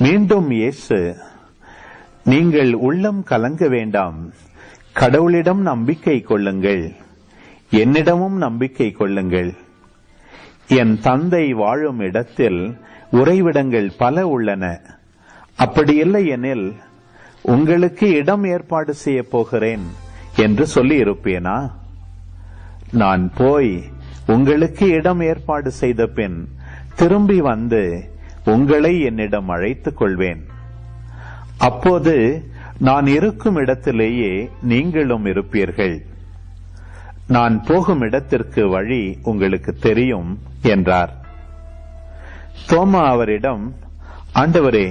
மீண்டும் இயேசு, நீங்கள் உள்ளம் கலங்க வேண்டாம், கடவுளிடம் நம்பிக்கை கொள்ளுங்கள், என்னிடமும் நம்பிக்கை கொள்ளுங்கள். என் தந்தை வாழும் இடத்தில் உறைவிடங்கள் பல உள்ளன. அப்படியில்லை எனில் உங்களுக்கு இடம் ஏற்பாடு செய்ய போகிறேன் என்று சொல்லி இருப்பேனா? நான் போய் உங்களுக்கு இடம் ஏற்பாடு செய்த பின் திரும்பி வந்து உங்களை என்னிடம் அழைத்துக் கொள்வேன். அப்போது நான் இருக்கும் இடத்திலேயே நீங்களும் இருப்பீர்கள். நான் போகும் இடத்திற்கு வழி உங்களுக்கு தெரியும் என்றார். தோமா அவரிடம், ஆண்டவரே,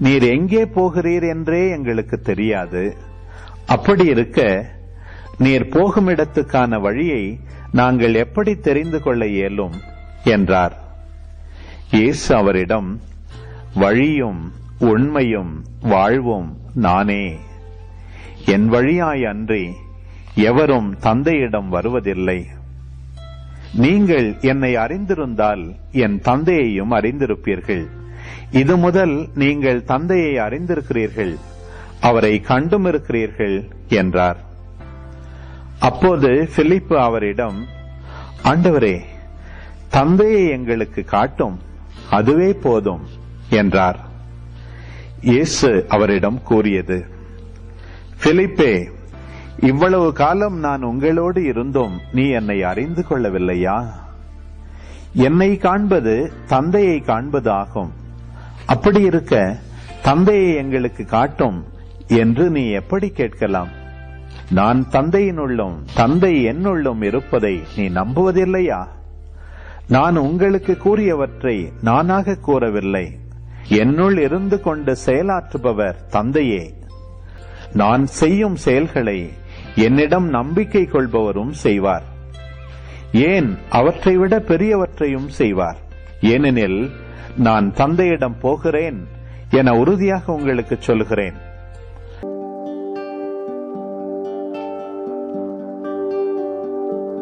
நீர் எங்கே போகிறீர் என்றே எங்களுக்கு தெரியாது. அப்படி இருக்க நீர் போகும் இடத்துக்கான வழியை நாங்கள் எப்படி தெரிந்து கொள்ள இயலும் என்றார். இயேசு அவரிடம், வழியும் உண்மையும் வாழ்வும் நானே. என் வழியாய் அன்றி எவரும் தந்தையிடம் வருவதில்லை. நீங்கள் என்னை அறிந்திருந்தால் என் தந்தையையும் அறிந்திருப்பீர்கள். இது முதல் நீங்கள் தந்தையை அறிந்திருக்கிறீர்கள், அவரை கண்டும் இருக்கிறீர்கள் என்றார். அப்போது பிலிப்பு அவரிடம், ஆண்டவரே, தந்தையை எங்களுக்கு காட்டும், அதுவே போதும் என்றார். இயேசு அவரிடம் கூறியது, பிலிப்பே, இவ்வளவு காலம் நான் உங்களோடு இருந்தும் நீ என்னை அறிந்து கொள்ளவில்லையா? என்னை காண்பது தந்தையை காண்பது ஆகும். அப்படி இருக்க தந்தையை எங்களுக்கு காட்டும் என்று நீ எப்படி கேட்கலாம்? நான் தந்தையினுள்ளும் தந்தை என்னுள்ளும் இருப்பதை நீ நம்புவதில்லையா? நான் உங்களுக்கு கூறியவற்றை நானாக கூறவில்லை. என்னுள் இருந்து கொண்டு செயலாற்றுபவர் தந்தையே. நான் செய்யும் செயல்களை என்னிடம் நம்பிக்கை கொள்பவரும் செய்வார். ஏன், அவற்றை விட பெரியவற்றையும் செய்வார். ஏனெனில் நான் தந்தையிடம் போகிறேன் என உறுதியாக உங்களுக்கு சொல்கிறேன்.